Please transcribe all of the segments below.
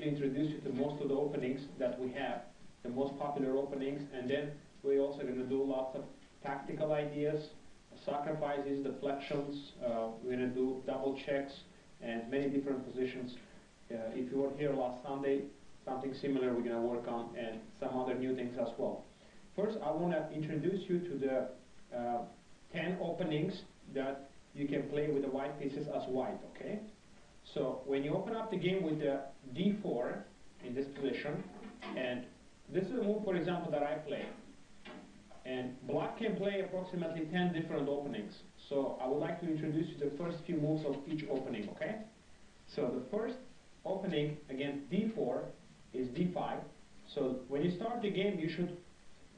to introduce you to most of the openings that we have, the most popular openings, and then we're also going to do lots of tactical ideas, sacrifices, deflections. We're going to do double checks and many different positions. If you were here last Sunday, something similar we're going to work on, and some other new things as well. First, I want to introduce you to the 10 openings that you can play with the white pieces as white, okay? So when you open up the game with the d4 in this position, and this is a move, for example, that I play, and black can play approximately 10 different openings. So I would like to introduce you to the first few moves of each opening, okay? So the first opening against d4 is d5. So when you start the game, you should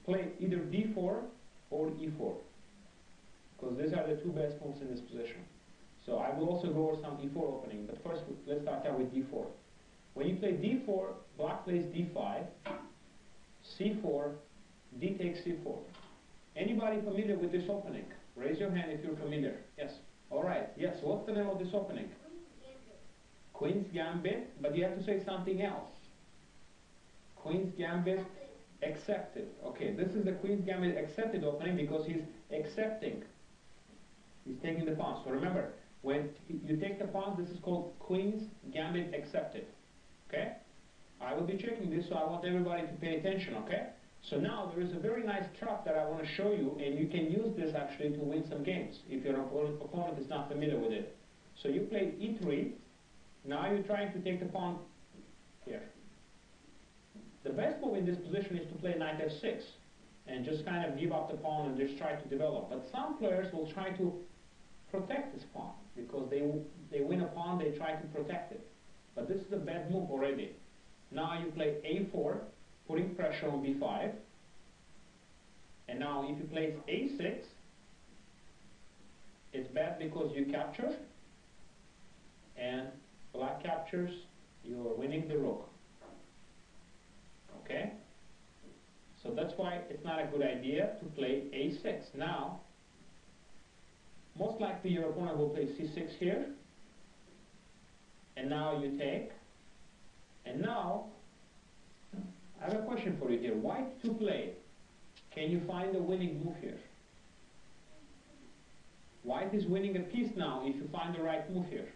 play either d4 or e4, because these are the two best moves in this position. So I will also go over some e4 opening, but first let's start out with d4. When you play d4, black plays d5, c4, d takes c4. Anybody familiar with this opening? Raise your hand if you're familiar. Yes. All right. Yes. What's the name of this opening? Queen's Gambit, but you have to say something else. Queen's Gambit accepted. Okay, this is the Queen's Gambit accepted opening because he's accepting. He's taking the pawn. So remember, when you take the pawn, this is called Queen's Gambit accepted. Okay? I will be checking this, so I want everybody to pay attention, okay? So now there is a very nice trap that I want to show you, and you can use this actually to win some games if your opponent is not familiar with it. So you played e3. Now you're trying to take the pawn here. The best move in this position is to play knight f6 and just kind of give up the pawn and just try to develop. But some players will try to protect this pawn because they win a pawn, they try to protect it. But this is a bad move already. Now you play a4, putting pressure on b5. And now if you play a6, it's bad because you capture, and black captures, you're winning the rook. Okay? So that's why it's not a good idea to play a6. Now, most likely your opponent will play c6 here. And now you take. And now, I have a question for you here. White to play. Can you find a winning move here? White is winning a piece now if you find the right move here.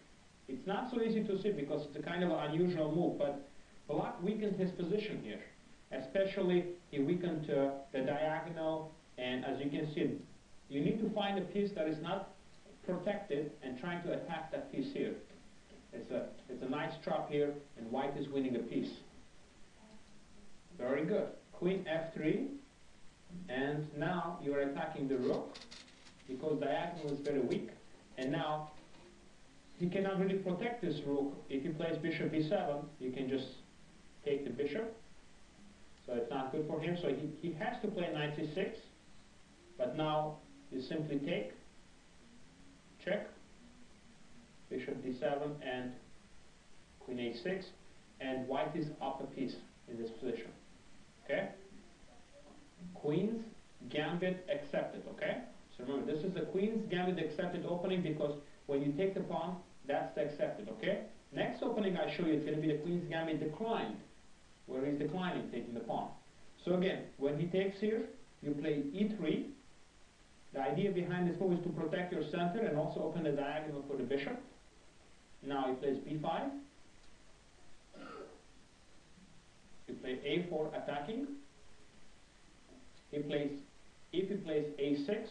It's not so easy to see because it's a kind of an unusual move, but black weakened his position here. Especially, he weakened the diagonal, and as you can see, you need to find a piece that is not protected and trying to attack that piece here. It's a nice trap here, and white is winning a piece. Very good. Queen f3, and now you're attacking the rook because diagonal is very weak, and now he cannot really protect this rook. If he plays bishop b7, you can just take the bishop. So it's not good for him. So he has to play knight c6. But now you simply take, check, bishop d7 and queen a6. And white is up a piece in this position. Okay? Queen's Gambit accepted. Okay? So remember, this is the Queen's Gambit accepted opening because when you take the pawn, that's the accepted. Okay? Next opening I show you is going to be the Queen's Gambit declined, where he's declining, taking the pawn. So again, when he takes here, you play e3. The idea behind this move is to protect your center and also open the diagonal for the bishop. Now he plays b5. You play a4 attacking. If he plays a6,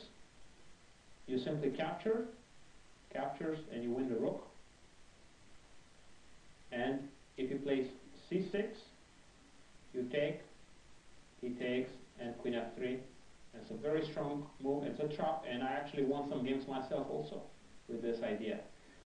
you simply captures, and you win the rook. And if he plays c6, you take, he takes, and queen f3. It's a very strong move. It's a trap, and I actually won some games myself also with this idea.